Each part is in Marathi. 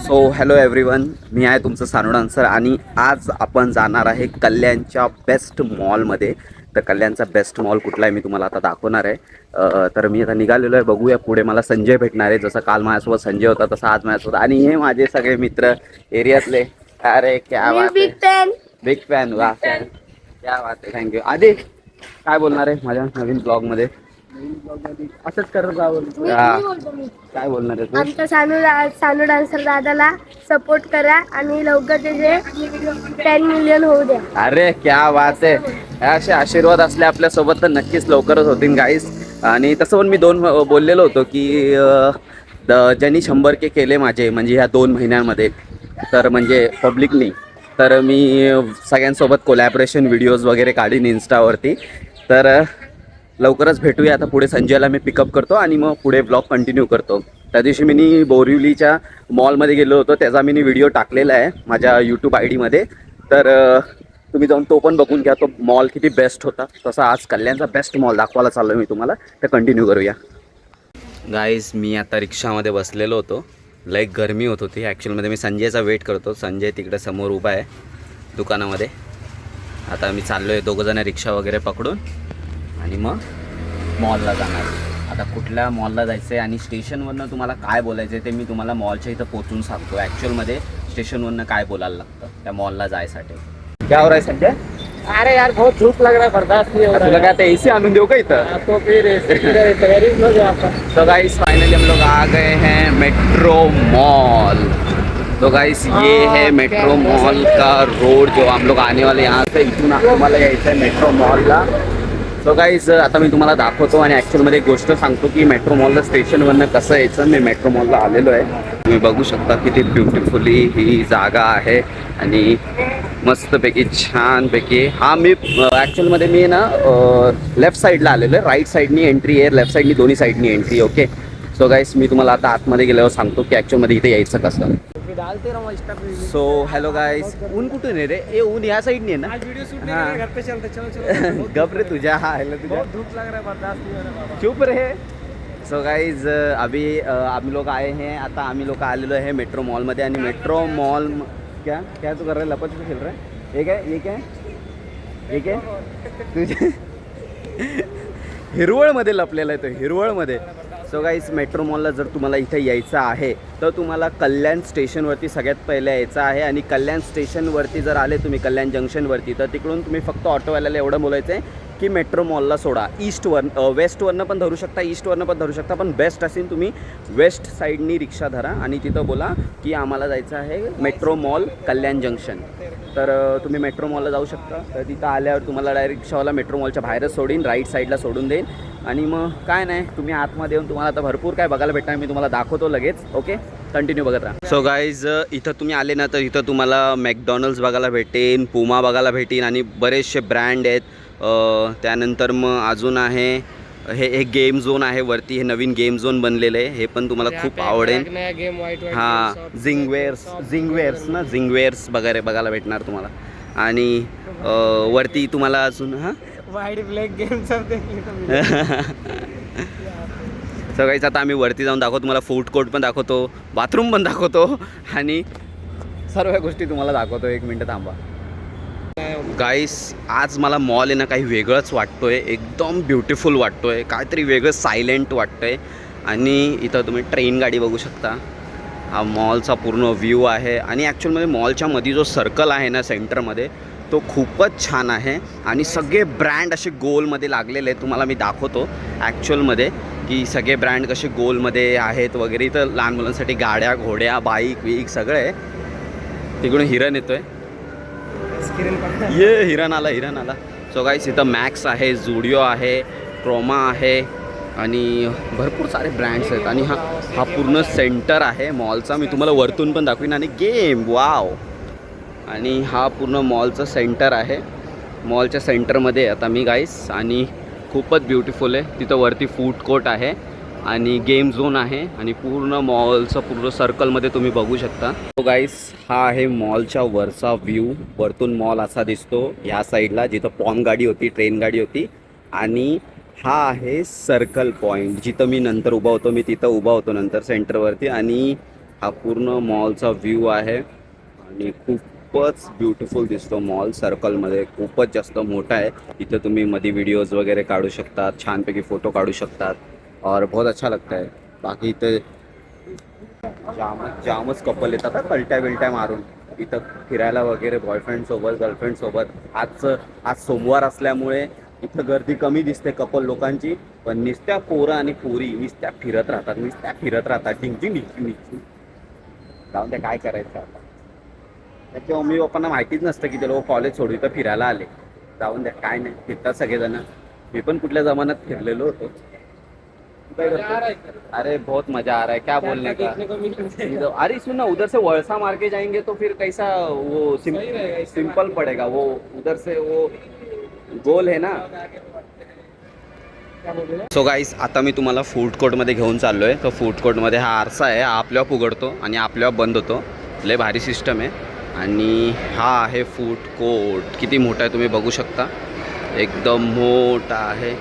सो हॅलो एव्हरीवन, मी आहे तुमचं सानू डान्सर आणि आज आपण जाणार आहे कल्याणच्या बेस्ट मॉलमध्ये. तर कल्याणचा बेस्ट मॉल कुठला आहे मी तुम्हाला आता दाखवणार आहे. तर मी आता निघालेलो आहे, बघूया पुढे मला संजय भेटणार आहे. जसं काल माझ्यासोबत संजय होता तसं आज माझ्यासोबत, आणि हे माझे सगळे मित्र एरियातले. अरे क्या बात आहे, बिग फॅन. वा क्या बात आहे, थँक्यू. आधी काय बोलणार आहे माझ्या नवीन ब्लॉगमध्ये? असंच करत राहावं. काय बोलणार आहे तू? आमच्या सानू डान्सर दादाला सपोर्ट करा आणि लवकर त्याचे 10 मिलियन होऊ द्या. अरे क्या बात आहे, असे आशीर्वाद असले आपल्यासोबत तर नक्कीच लवकरच होतील गाईस. आणि तसं पण मी बोललेलो होतो की ज्यांनी 100K केले माझे म्हणजे ह्या 2 महिन्यांमध्ये, तर म्हणजे पब्लिकली, तर मी सगळ्यांसोबत कोलॅबरेशन व्हिडिओज वगैरे काढीन इन्स्टावरती. तर लवकरच भेटूया. आता पुढे संजयला मी पिकअप करतो आणि मग पुढे ब्लॉग कंटिन्यू करतो. त्या दिवशी मी बोरिवलीच्या मॉलमध्ये गेलो होतो, त्याचा मी व्हिडिओ टाकलेला आहे माझ्या यूट्यूब ID मध्ये. तर तुम्ही जाऊन तो पण बघून घ्या, तो मॉल किती बेस्ट होता. तसा आज कल्याणचा बेस्ट मॉल दाखवायला चाललो मी तुम्हाला. तर कंटिन्यू करूया गाईज. मी आता रिक्षामध्ये बसलेलो होतो, लई गरमी होत होती ॲक्च्युअलमध्ये. मी संजयचा वेट करतो, संजय तिकडे समोर उभा आहे दुकानामध्ये. आता मी चाललो आहे दोघंजणं रिक्षा वगैरे पकडून आणि मग मॉलला जाणार. आता कुठल्या मॉलला जायचं आहे आणि स्टेशनवरनं तुम्हाला काय बोलायचं आहे ते मी तुम्हाला मॉलच्या इथं पोचून सांगतो. ॲक्च्युअलमध्ये स्टेशनवरनं काय बोलायला लागतं त्या मॉलला जायसाठी. क्या हो रहा है संजय? अरे यार बहुत धूप लग रहा है, बर्दाश्त नहीं हो रहा तुला काय आता AC आणून देऊ का इथं? तो फिर तैयारी हो गया आपका. तो गाइस फाइनली हम लोग आ गए हैं मेट्रो मॉल. तो गाइस ये है मेट्रो मॉल का रोड जो हम लोग आने वाले यहाँ से. इथून आम्हाला यायचं आहे मेट्रो मॉलला. सो गाईज आता मी तुम्हाला दाखवतो आणि ॲक्च्युअलमध्ये एक गोष्ट सांगतो की मेट्रो मॉलला स्टेशनवरनं कसं यायचं. मी मेट्रो मॉलला आलेलो आहे, तुम्ही बघू शकता किती ब्युटिफुली ही जागा आहे आणि मस्तपैकी छानपैकी. हा मी ॲक्च्युअलमध्ये मी ना लेफ्ट साईडला आलेलो आहे. राईट साईडनी एंट्री आहे, लेफ्ट साईडनी, दोन्ही साईडनी एंट्री. ओके सो गाईज मी तुम्हाला आता आतमध्ये गेल्यावर सांगतो की ॲक्च्युअलमध्ये इथे यायचं कसं. So hello guys. ऊन कुठून आहे रे? ए ऊन या साईडनी आहे ना? वीडियो शूट नहीं करेंगे, घर पे चलते. चलो चलो. गप रे तुझ्या. हा हॅलो तुझ्या. बहुत धूप लग रहा है, बर्दाश्त नहीं हो रहा बाबा. चुप रे. सो गाईज अभी हम लोग आए हैं, आता आम्ही लोक आलेलो आहे मेट्रो मॉलमध्ये. आणि मेट्रो मॉल क्या क्या तू कर रहा है? लपाछपी खेल रहा है? एक आहे, एक आहे, एक आहे तुझे. हिरवळमध्ये लपलेला आहे तो, हिरवळमध्ये. सो गाईज मेट्रो मॉलला जर तुम्हाला इथे यायचं आहे तर तुम्हाला कल्याण स्टेशनवरती सगळ्यात पहिले यायचं आहे. आणि कल्याण स्टेशनवरती जर आले तुम्ही, कल्याण जंक्शनवरती, तर तिकडून तुम्ही फक्त ऑटोवाल्याला एवढं बोलायचं आहे की मेट्रो मॉलला सोडा. वेस्टवरनं पण धरू शकता, ईस्टवरनं पण धरू शकता, पण बेस्ट असेल तुम्ही वेस्ट साईडनी रिक्षा धरा आणि तिथं बोला की आम्हाला जायचं आहे मेट्रो मॉल कल्याण जंक्शन. तर तुम्ही मेट्रो मॉलला जाऊ शकता. तर तिथं आल्यावर तुम्हाला डायरेक्ट रिक्षावाला मेट्रो मॉलच्या बाहेरच सोडीन, राईट साईडला सोडून देईन. आणि मग काय नाही, तुम्ही आतमध्ये येऊन तुम्हाला आता भरपूर काय बघायला भेटणार, मी तुम्हाला दाखवतो लगेच. ओके कंटिन्यू बघत राहा. सो गाईज इथं तुम्ही आले ना तर इथं तुम्हाला मॅकडॉनल्ड्स बघायला भेटेन, पुमा बघायला भेटेन आणि बरेचसे ब्रँड आहेत. त्यानंतर मग अजून आहे हे गेम झोन आहे वरती, हे नवीन गेम झोन बनलेलं आहे, हे पण तुम्हाला खूप आवडेल. हां झिंगवेअर्स ना, झिंगवेअर्स वगैरे बघायला भेटणार तुम्हाला. आणि वरती तुम्हाला अजून हां वाइड ब्लॅक गेम सब देखने. सगळीच आता आम्ही वरती जाऊन दाखवतो तुम्हाला, फूड कोर्ट पण दाखवतो, बाथरूम पण दाखवतो आणि सर्व गोष्टी तुम्हाला दाखवतो. 1 मिनटं थांबा. गाईस आज मला मॉल आहे ना काही वेगळंच वाटतो आहे, एकदम ब्युटिफुल वाटतो आहे, काहीतरी वेगळं सायलेंट वाटतं आहे. आणि इथं तुम्ही ट्रेन गाडी बघू शकता. हा मॉलचा पूर्ण व्ह्यू आहे. आणि ॲक्च्युअलमध्ये मॉलच्या मध्ये जो सर्कल आहे ना सेंटरमध्ये, तो खूपच छान आहे. आणि सगळे ब्रँड असे गोलमध्ये लागलेले आहेत, तुम्हाला मी दाखवतो ॲक्च्युअलमध्ये की सगळे ब्रँड कसे गोलमध्ये आहेत वगैरे. इथं लहान मुलांसाठी गाड्या, घोड्या, बाईक वीक सगळं आहे. तिकडून हिरण येतो आहे, ये हिरण आला. सो गाईस इथं मॅक्स आहे, झुडिओ आहे, क्रोमा आहे आणि भरपूर सारे ब्रँड्स आहेत. आणि हा पूर्ण सेंटर आहे मॉलचा, मी तुम्हाला वरतून पण दाखवीन. आणि गेम वाव. आणि हा पूर्ण मॉलचं सेंटर आहे. मॉलच्या सेंटरमध्ये आता मी गाईस, आणि खूपच ब्युटिफुल आहे. तिथं वरती फूड कोर्ट आहे आणि गेम झोन आहे आणि पूर्ण मॉलचं पूर्ण सर्कलमध्ये तुम्ही बघू शकता. सो गाईस हा आहे मॉलच्या वरचा व्ह्यू. वरतून मॉल असा दिसतो ह्या साईडला, जिथं पॉम गाडी होती, ट्रेन गाडी होती. आणि हा आहे सर्कल पॉईंट, जिथं मी नंतर उभा होतो, मी तिथं उभा होतो नंतर सेंटरवरती. आणि हा पूर्ण मॉलचा व्ह्यू आहे आणि खूपच ब्युटिफुल दिसतो मॉल सर्कलमध्ये. खूपच जास्त मोठा आहे. इथं तुम्ही मध्ये व्हिडिओज वगैरे काढू शकतात, छानपैकी फोटो काढू शकतात और बहुत अच्छा लगता है. बाकी इथं जामच कपल येतात हा कलट्या बिलट्या मारून इथं फिरायला वगैरे, बॉयफ्रेंड सोबत, गर्लफ्रेंड सोबत. आज सोमवार असल्यामुळे इथं गर्दी कमी दिसते कपल लोकांची, पण नुसत्या पोरं आणि पोरी नुसत्या फिरत राहतात टिंगटिंग टिंगटिंग. जाऊन त्या काय करायचं आता. त्याच्या मम्मी पप्पांना माहितीच नसतं की ते लोक कॉलेज सोडू इथं फिरायला आले. जाऊन द्या, काय नाही, फिरतात सगळेजण. मी पण कुठल्या जमान्यात फिरलेलो होतो. अरे बहुत मजा आ रहा है, क्या बोलने का. अरे सुन ना, उधर से वलसा मार के जाएंगे तो फिर कैसा वो सिंपल पड़ेगा. वो उधर से वो गोल है ना. सो गाईस, आता मी तुम्हाला फूड कोर्टमध्ये घेऊन चाललो आहे. तर फूड कोर्टमध्ये हा आरसा आहे, हा आपल्यावर उघडतो आणि आपल्यावर बंद होतो. लय भारी सिस्टम आहे. आणि हा आहे फूड कोर्ट. किती मोठा आहे तुम्ही बघू शकता, एकदम मोठा आहे.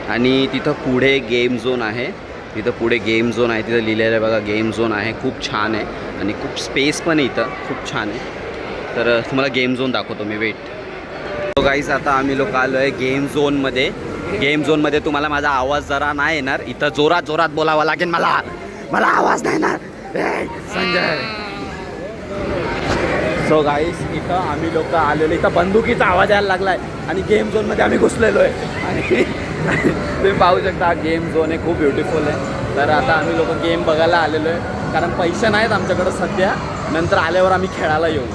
आणि तिथं पुढे गेम झोन आहे. तिथं लिहिलेलं आहे बघा, गेम झोन आहे. खूप छान आहे आणि खूप स्पेस पण आहे इथं, खूप छान आहे. तर तुम्हाला गेम झोन दाखवतो मी, वेट. सो गाईस, आता आम्ही लोक आलो आहे गेम झोनमध्ये. गेम झोनमध्ये तुम्हाला माझा आवाज जरा नाही येणार. इथं जोरात बोलावं लागेल मला आवाज नाही येणार. संजय. सो गाईस, इथं आम्ही लोक आलेलो. इथं बंदुकीचा आवाज यायला लागला आहे आणि गेम झोनमध्ये आम्ही घुसलेलो आहे. आणि तुम्ही पाहू शकता गेम झोन आहे, खूप ब्युटिफुल आहे. तर आता आम्ही लोक गेम बघायला आलेलो आहे, कारण पैसे नाहीत आमच्याकडं सध्या. नंतर आल्यावर आम्ही खेळायला येऊ.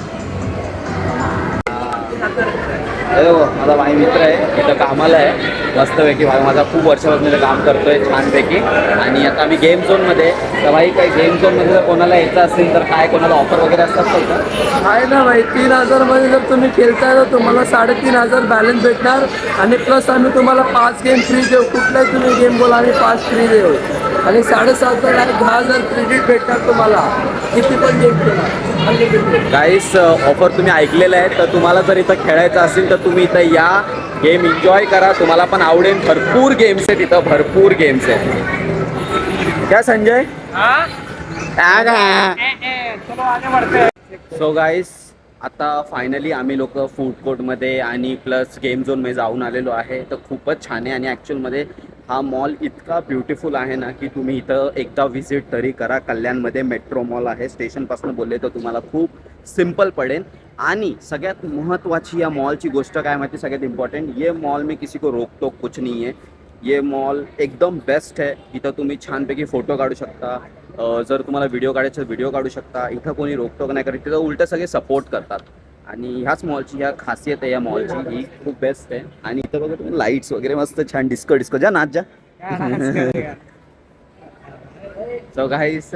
माझा भाई मित्र आहे, इथं कामाला आहे मस्तपैकी. भाई माझा खूप वर्षापासून इथं काम करतोय छानपैकी. आणि आता आम्ही गेम झोनमध्ये. तर भाई काही गेम झोनमध्ये जर कोणाला यायचं असेल तर काय, कोणाला ऑफर वगैरे असतात का इथं? आहे ना भाई, 3,000मध्ये जर तुम्ही खेळताय तर तुम्हाला 3,500 बॅलन्स भेटणार. आणि प्लस आम्ही तुम्हाला 5 गेम फ्री देऊ. कुठलाही तुम्ही गेम बोला, आम्ही 5 फ्री देऊ. आणि 7,500 10,000 क्रेडिट भेटणार तुम्हाला, किती पण गेम खेळा. गाईस, ऑफर तुम्ही ऐकलेलं आहे. तर तुम्हाला जर इथं खेळायचं असेल तर तुम्ही इथं या, गेम एन्जॉय करा, तुम्हाला पण आवडेल. भरपूर गेम्स आहेत इथं, भरपूर गेम्स आहेत. क्या संजय? सो गाईस, आता फायनली आम्ही लोक फूड कोर्टमध्ये आणि प्लस गेम झोनमध्ये जाऊन आलेलो आहे. तर खूपच छान आहे. आणि ॲक्च्युअलमध्ये हा मॉल इतका ब्युटिफुल आहे ना की तुम्ही इथं एकदा व्हिजिट तरी करा. कल्याणमध्ये मेट्रो मॉल आहे. स्टेशनपासून बोलले तर तुम्हाला खूप सिंपल पडेल. आणि सगळ्यात महत्त्वाची या मॉलची गोष्ट काय माहिती, सगळ्यात इम्पॉर्टंट, ये मॉल में किसी को रोक टोक कुछ नहीं है. ये मॉल एकदम बेस्ट है. इथं तुम्ही छानपैकी फोटो काढू शकता. जर तुम्हाला व्हिडिओ काढायचं व्हिडिओ काढू शकता. इथं कोणी रोकटोक नाही करत, तिथं उलटं सगळे सपोर्ट करतात. आणि ह्याच मॉलची ह्या खासियत आहे या मॉलची, ही खूप बेस्ट आहे. आणि इथं बघा तुम्ही लाईट्स वगैरे मस्त छान, डिस्को जा नाच जा. सो गाईस,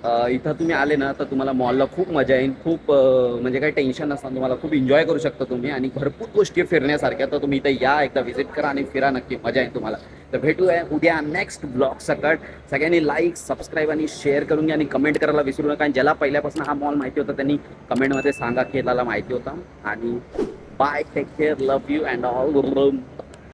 इथं तुम्ही आले ना तर तुम्हाला मॉलला खूप मजा येईल. खूप म्हणजे काही टेन्शन नसतं, तुम्हाला खूप एन्जॉय करू शकता तुम्ही. आणि भरपूर गोष्टी फिरण्यासारख्या. तर तुम्ही इथं या, एकदा व्हिजिट करा आणि फिरा नक्की, मजा येईल तुम्हाला. तर भेटूया उद्या नेक्स्ट ब्लॉग सकट. सगळ्यांनी लाईक, सबस्क्राईब आणि शेअर करून घ्या. आणि कमेंट करायला विसरू नका. आणि ज्याला पहिल्यापासून हा मॉल माहिती होता त्यांनी कमेंटमध्ये सांगा की याला माहिती होता. आणि bye, take care, love you and all.